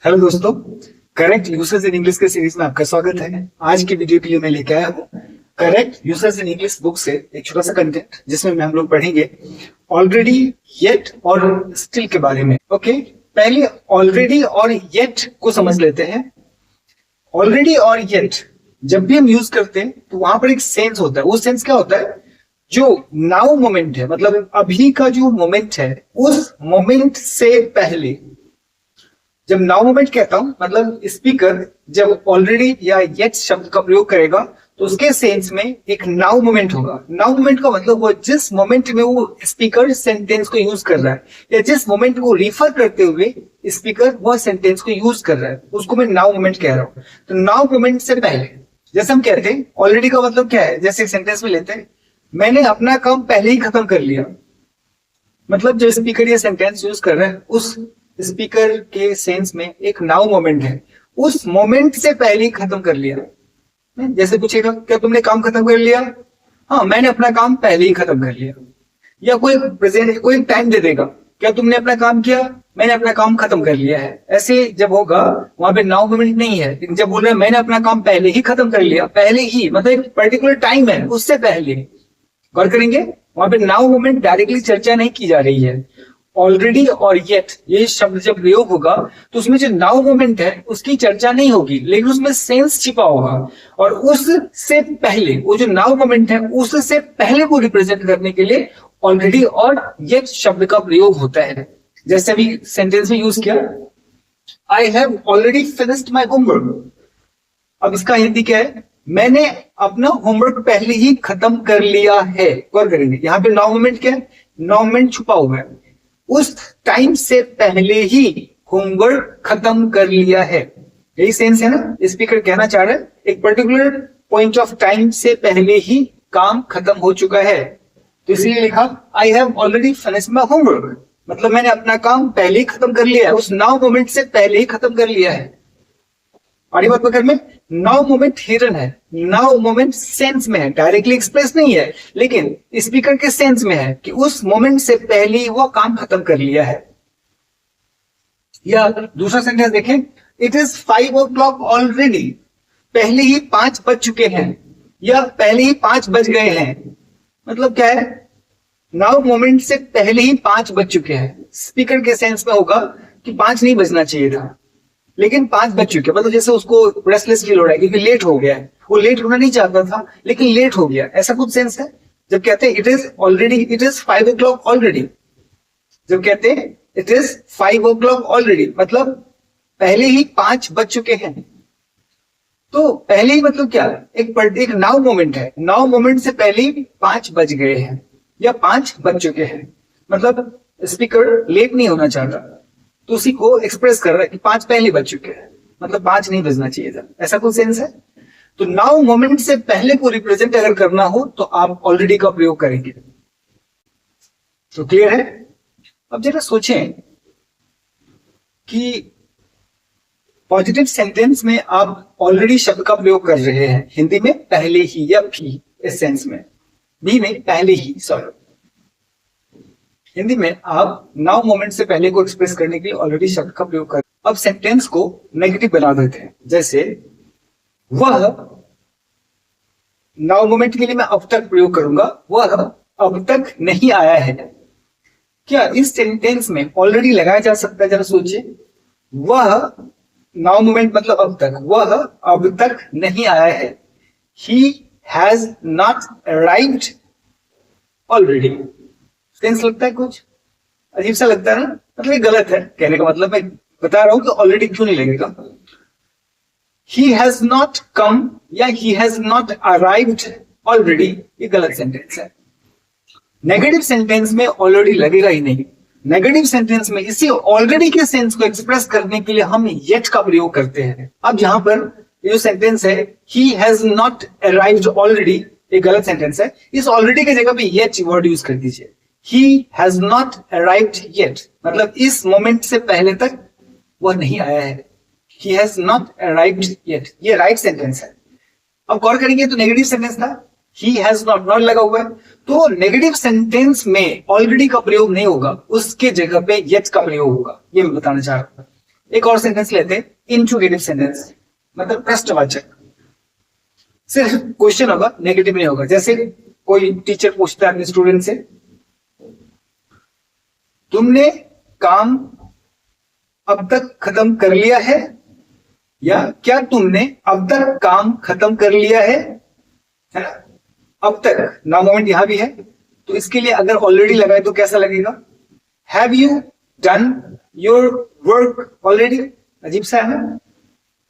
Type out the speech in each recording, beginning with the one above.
Hello दोस्तों, correct usage in English के series में आपका स्वागत है। आज की वीडियो के लिए मैं लेके आया हूँ correct usage in English book से एक छोटा सा कंटेंट जिसमें हम लोग पढ़ेंगे ऑलरेडी, येट और स्टिल के बारे में। ओके, पहले ऑलरेडी और येट को समझ लेते हैं। ऑलरेडी और येट जब भी हम यूज करते हैं तो वहां पर एक सेंस होता है। वो सेंस क्या होता है? जो नाउ मोमेंट है, मतलब अभी का जो मोमेंट है, उस मोमेंट से पहले। जब नाउ मोमेंट कहता हूं मतलब स्पीकर जब ऑलरेडी या येट शब्द का प्रयोग करेगा तो उसके सेंस में एक नाउ मोमेंट होगा। नाउ मोमेंट का मतलब वो जिस मोमेंट में वो स्पीकर सेंटेंस को यूज कर रहा है या जिस मोमेंट को रिफर करते हुए स्पीकर वह सेंटेंस को यूज कर रहा है, उसको मैं नाउ मोमेंट कह रहा हूं। तो नाउ मोमेंट से पहले जैसे हम कहते हैं ऑलरेडी का मतलब क्या है, जैसे एक सेंटेंस में लेते हैं, मैंने अपना काम पहले ही खत्म कर लिया। मतलब जो स्पीकर ये सेंटेंस यूज कर रहा है उस स्पीकर के सेंस में एक नाउ मोमेंट है, उस मोमेंट से पहले ही खत्म कर लिया। जैसे पूछेगा क्या तुमने काम खत्म कर लिया? हाँ, मैंने अपना काम पहले ही खत्म कर लिया। या कोई प्रेजेंट कोई टाइम दे देगा, क्या तुमने अपना काम किया? मैंने अपना काम खत्म कर लिया है। ऐसे जब होगा वहां पे नाउ मोमेंट नहीं है, लेकिन जब बोल रहे हैं मैंने अपना काम पहले ही खत्म कर लिया, पहले ही मतलब एक पर्टिकुलर टाइम है उससे पहले। गौर करेंगे वहां पे नाउ मोमेंट डायरेक्टली चर्चा नहीं की जा रही है। ऑलरेडी और येट ये शब्द जब प्रयोग होगा तो उसमें जो नाउ मोमेंट है उसकी चर्चा नहीं होगी, लेकिन उसमें सेंस छिपा होगा। और उससे पहले वो जो नाउ मोमेंट है उससे पहले को रिप्रेजेंट करने के लिए ऑलरेडी और येट शब्द का प्रयोग होता है। जैसे अभी सेंटेंस में यूज किया, I have already finished my homework. अब इसका हिंदी क्या है? मैंने अपना होमवर्क पहले ही खत्म कर लिया है। गौर करेंगे यहाँ पे नाउ मोमेंट क्या है? नाउ मोमेंट छुपा हुआ है। उस टाइम से पहले ही होमवर्क खत्म कर लिया है, यही सेंस है ना। स्पीकर कहना चाह रहा है एक पर्टिकुलर पॉइंट ऑफ टाइम से पहले ही काम खत्म हो चुका है। तो इसलिए लिखा I have already finished my homework, मतलब मैंने अपना काम पहले ही खत्म कर लिया है, उस नाउ मोमेंट से पहले ही खत्म कर लिया है। और ये बात पकड़ में, नाउ मोमेंट हिडन है, नाउ मोमेंट सेंस में है, डायरेक्टली एक्सप्रेस नहीं है, लेकिन स्पीकर के सेंस में है कि उस मोमेंट से पहले ही वो काम खत्म कर लिया है। या दूसरा सेंटेंस देखें, इट इज 5 o'clock ऑलरेडी, पहले ही 5 बज चुके हैं या पहले ही 5 बज गए हैं। मतलब क्या है? नाउ मोमेंट से पहले ही 5 बज चुके हैं। स्पीकर के सेंस में होगा कि 5 नहीं बजना चाहिए था, लेकिन 5 बज चुके, मतलब जैसे उसको रेस्टलेस फील हो रहा है क्योंकि लेट हो गया है। वो लेट होना नहीं चाहता था लेकिन लेट हो गया, ऐसा कुछ सेंस है। जब कहते हैं it is already, it is 5 o'clock already, जब कहते हैं इट इज 5 o'clock ऑलरेडी मतलब पहले ही 5 बज चुके हैं। तो पहले ही मतलब क्या? एक नाउ मोमेंट है, नाउ मोमेंट से पहले ही 5 बज गए हैं या 5 बज चुके हैं। मतलब स्पीकर लेट नहीं होना चाहता तो उसी को एक्सप्रेस कर रहा है कि 5 पहले बज चुके हैं, मतलब 5 नहीं बजना चाहिए था, ऐसा कुछ सेंस है। तो नाउ मोमेंट से पहले को रिप्रेजेंट अगर करना हो तो आप ऑलरेडी का प्रयोग करेंगे। तो क्लियर है? अब जरा सोचें कि पॉजिटिव सेंटेंस में आप ऑलरेडी शब्द का प्रयोग कर रहे हैं, हिंदी में पहले ही या भी, इस सेंस में भी में पहले ही, सॉरी, हिंदी में आप नाउ मोमेंट से पहले को एक्सप्रेस करने के लिए ऑलरेडी शब्द का प्रयोग कर। अब सेंटेंस को नेगेटिव बना देते हैं। जैसे वह, नाउ मोमेंट के लिए मैं अब तक प्रयोग करूंगा, वह अब तक नहीं आया है। क्या इस सेंटेंस में ऑलरेडी लगाया जा सकता है? जरा सोचिए, वह नाउ मोमेंट मतलब अब तक, वह अब तक नहीं आया है। He has not arrived already. Sense लगता है कुछ अजीब सा लगता है ना, मतलब ये गलत है। कहने का मतलब मैं बता रहा हूं कि ऑलरेडी क्यों नहीं लगेगा। ही हैज नॉट कम या he has not arrived already, ये गलत सेंटेंस है। नेगेटिव सेंटेंस में ऑलरेडी लगेगा ही नहीं। नेगेटिव सेंटेंस में इसी ऑलरेडी के सेंस को एक्सप्रेस करने के लिए हम येट का प्रयोग करते हैं। अब यहां पर ये जो सेंटेंस है he has not arrived already, ये गलत सेंटेंस है। इस ऑलरेडी की जगह पे येट वर्ड यूज कर दीजिए। He has not arrived yet, मतलब इस मोमेंट से पहले तक वह नहीं आया है। He has not arrived yet, ये राइट सेंटेंस है। अब गौर करेंगे तो नेगेटिव सेंटेंस था, he has not लगा हुआ है, तो नेगेटिव सेंटेंस में ऑलरेडी का प्रयोग नहीं होगा, उसके जगह पे yet का प्रयोग होगा। ये मैं बताना चाह रहा था। एक और सेंटेंस लेते हैं, इंट्रोगेटिव सेंटेंस, मतलब प्रश्नवाचक। सिर्फ क्वेश्चन होगा, नेगेटिव नहीं होगा। जैसे कोई टीचर पूछता है अपने स्टूडेंट से, तुमने काम अब तक खत्म कर लिया है, या क्या तुमने अब तक काम खत्म कर लिया है ना? अब तक नाउ मोमेंट यहां भी है, तो इसके लिए अगर ऑलरेडी लगाए तो कैसा लगेगा? Have you done your work already? अजीब सा है ना,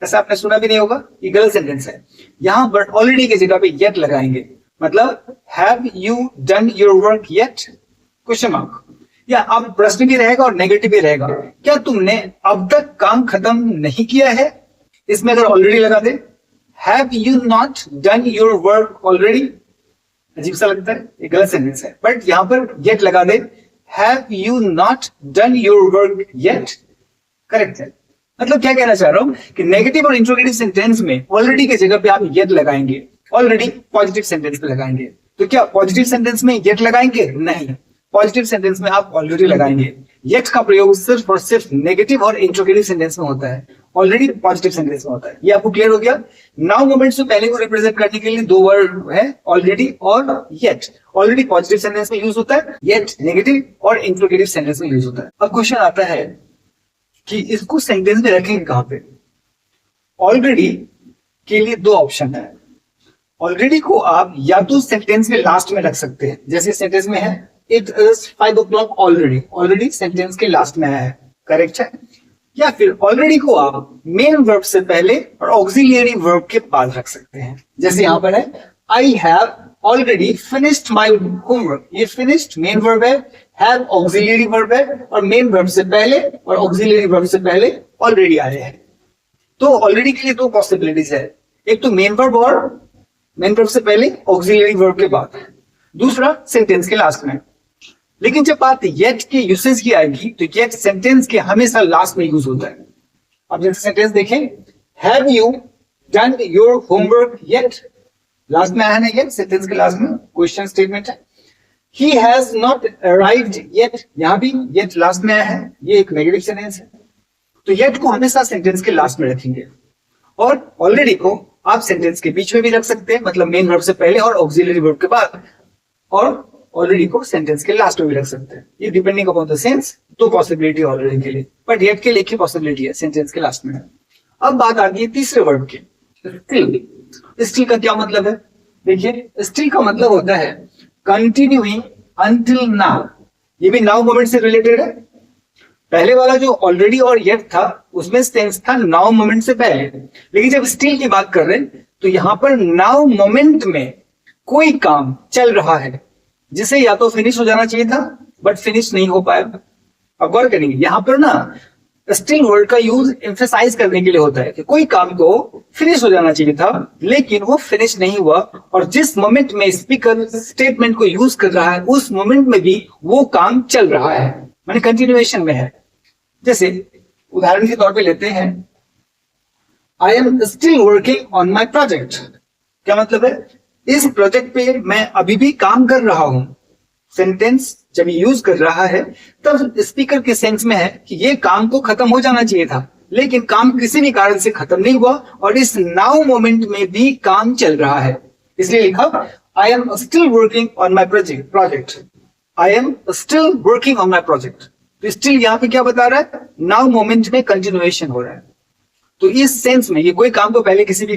ऐसा आपने सुना भी नहीं होगा, ये गलत सेंटेंस है। यहां पर ऑलरेडी की जगह पे येट लगाएंगे, मतलब have you done your work yet, question mark. या अब प्रश्न भी रहेगा और नेगेटिव भी रहेगा, क्या तुमने अब तक काम खत्म नहीं किया है? इसमें अगर ऑलरेडी लगा दे, have you not done your work already, अजीब सा लगता है, ये गलत सेंटेंस है। बट यहां पर येट लगा दे, have you not done your work yet, correct है। मतलब क्या कहना चाह रहा हूं कि नेगेटिव और इंट्रोगेटिव सेंटेंस में ऑलरेडी की जगह पे आप येट लगाएंगे, ऑलरेडी पॉजिटिव सेंटेंस पे लगाएंगे। तो क्या पॉजिटिव सेंटेंस में येट लगाएंगे? नहीं, पॉजिटिव सेंटेंस में आप ऑलरेडी लगाएंगे। येट का प्रयोग सिर्फ और सिर्फ नेगेटिव और इंट्रोगेटिव सेंटेंस में होता है, ऑलरेडी पॉजिटिव सेंटेंस में होता है। ये आपको क्लियर हो गया? नाउ मोमेंट से पहले को रिप्रेजेंट करने के लिए दो वर्ड है, ऑलरेडी और येट। ऑलरेडी पॉजिटिव सेंटेंस में यूज होता है, येट नेगेटिव और इंट्रोगेटिव सेंटेंस में यूज होता है। अब क्वेश्चन आता है कि इसको सेंटेंस में रखेंगे कहां पे? ऑलरेडी के लिए दो ऑप्शन है। ऑलरेडी को आप या तो सेंटेंस के लास्ट में रख सकते हैं, जैसे सेंटेंस में है it is 5 o'clock already, already sentence के लास्ट में है, करेक्ट है। या फिर ऑलरेडी को आप मेन वर्ब से पहले और ऑक्सिलियरी वर्ब के बाद रख सकते हैं, जैसे यहां पर है I have already finished my homework. ये फिनिश्ड मेन वर्ब है, हैव ऑक्सिलियरी वर्ब है, और मेन वर्ब से पहले और ऑक्सिलियरी वर्ब से पहले ऑलरेडी आए हैं। तो ऑलरेडी के लिए दो पॉसिबिलिटीज है, एक तो मेन वर्ब और मेन वर्ब से पहले ऑक्सिलियरी वर्ब के बाद, दूसरा सेंटेंस के लास्ट में। लेकिन जब बात येट के यूसेज की आएगी तो येट सेंटेंस के हमेशा लास्ट में यूज होता है। अब जैसे सेंटेंस देखें, have you done your homework yet, last में आया ना येट, सेंटेंस के लास्ट में क्वेश्चन स्टेटमेंट है। He has not arrived yet, यहां भी येट लास्ट में आया है, ये एक नेगेटिव सेंटेंस है। तो येट को हमेशा सेंटेंस के लास्ट में रखेंगे, और ऑलरेडी को आप सेंटेंस के बीच में भी रख सकते हैं, मतलब मेन वर्ब से पहले और ऑक्सिलरी वर्ब के बाद, और ऑलरेडी को सेंटेंस के लास्ट में भी रख सकते हैं। ये डिपेंडिंग अपॉन द सेंस, तो पॉसिबिलिटी ऑलरेडी के लिए, बट येट के लिए एक ही पॉसिबिलिटी है, सेंटेंस के लास्ट में। अब बात आ गई तीसरे वर्ब की, स्टिल। स्टिल का क्या मतलब है? देखिए, स्टिल का मतलब होता है कंटिन्यूइंग अंटिल नाउ। ये भी नाउ मोमेंट से रिलेटेड है। पहले वाला जो ऑलरेडी और येट था उसमें टेंस था नाउ मोमेंट से पहले, लेकिन जब स्टिल की बात कर रहे हैं तो यहां पर नाउ मोमेंट में कोई काम चल रहा है जिसे या तो फिनिश हो जाना चाहिए था बट फिनिश नहीं हो पाया। अब गौर करेंगे, यहां पर ना स्टिल वर्ड का यूज एम्फेसाइज करने के लिए होता है कि कोई काम को फिनिश हो जाना चाहिए था लेकिन वो फिनिश नहीं हुआ, और जिस मोमेंट में स्पीकर स्टेटमेंट को यूज कर रहा है उस मोमेंट में भी वो काम चल रहा है, माने कंटिन्यूएशन में है। जैसे उदाहरण के तौर पे लेते हैं, I am still working on my project. क्या मतलब है? इस प्रोजेक्ट पे मैं अभी भी काम कर रहा हूं। सेंटेंस जब यूज कर रहा है तब स्पीकर के सेंस में है कि ये काम को खत्म हो जाना चाहिए था लेकिन काम किसी भी कारण से खत्म नहीं हुआ, और इस नाउ मोमेंट में भी काम चल रहा है, इसलिए लिखा I am still working on my project. I am still working on my project. तो स्टिल यहां पे क्या बता रहा है? नाउ मोमेंट में कंटिन्यूएशन हो रहा है। तो इस सेंस में ये कोई काम को पहले किसी भी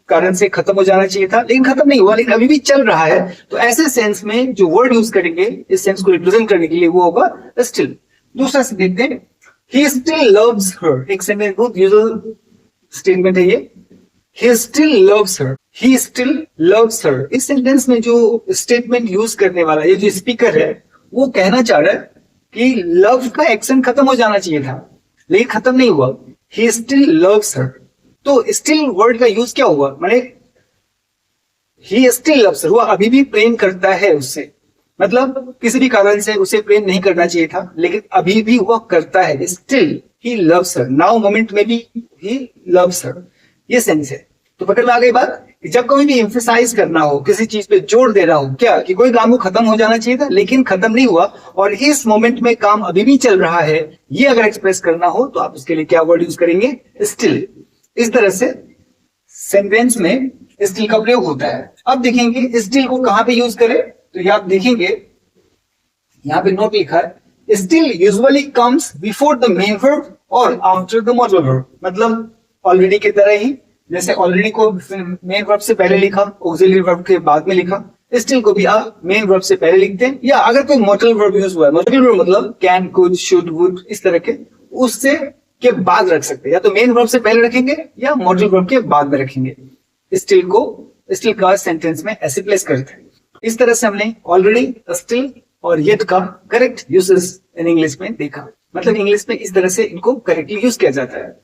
कारण से खत्म हो जाना चाहिए था लेकिन खत्म नहीं हुआ, लेकिन अभी भी चल रहा है। तो ऐसे सेंस में जो वर्ड यूज करेंगे इस सेंस को रिप्रेजेंट करने के लिए वो होगा स्टिल। दूसरा से देखते हैं, ही स्टिल लव्स हर। एक सेंटेंस बहुत यूजुअल स्टेटमेंट है ये, he still loves her, he still loves her. इस सेंटेंस में जो स्टेटमेंट यूज करने वाला ये जो स्पीकर है वो कहना चाह रहा है कि लव का एक्शन खत्म हो जाना चाहिए था लेकिन खत्म नहीं हुआ। He still loves her. तो स्टिल वर्ड का यूज क्या हुआ? माने ही स्टिल लव्स हर, वो अभी भी प्रेम करता है उससे, मतलब किसी भी कारण से उसे प्रेम नहीं करना चाहिए था लेकिन अभी भी वो करता है। Still he loves her, now moment में भी ही लव्स हर, ये सेंस है। तो पकड़ में आ गई बात। कि जब कभी भी एम्फेसाइज करना हो, किसी चीज पे जोर देना हो, क्या कि कोई काम को खत्म हो जाना चाहिए था लेकिन खत्म नहीं हुआ और इस मोमेंट में काम अभी भी चल रहा है, ये अगर एक्सप्रेस करना हो तो आप उसके लिए क्या वर्ड यूज करेंगे? स्टिल। इस तरह से सेंटेंस में स्टिल का प्रयोग होता है। अब देखेंगे स्टिल को कहां पे यूज करें, तो ये आप देखेंगे यहाँ पे नोट लिखा है, still usually comes before the main verb और आफ्टर द मॉडल वर्ब। मतलब ऑलरेडी की तरह ही, जैसे ऑलरेडी को मेन वर्ब से पहले लिखा, ऑक्सिलरी वर्ब के बाद में लिखा, स्टिल को भी आप मेन वर्ब से पहले लिखते हैं, या अगर कोई मॉडल वर्ब यूज हुआ है, मॉडल वर्ब मतलब कैन, कुड, शुड, वुड, इस तरह के, उससे के बाद रख सकते हैं, या तो मेन वर्ब से पहले रखेंगे या मॉडल वर्ब के बाद में रखेंगे। स्टिल को, स्टिल का सेंटेंस में ऐसे प्लेस करते हैं। इस तरह से हमने ऑलरेडी, स्टिल और येट का करेक्ट यूजेस इन इंग्लिश में देखा। मतलब इंग्लिश में इस तरह से इनको करेक्टली यूज किया जाता है।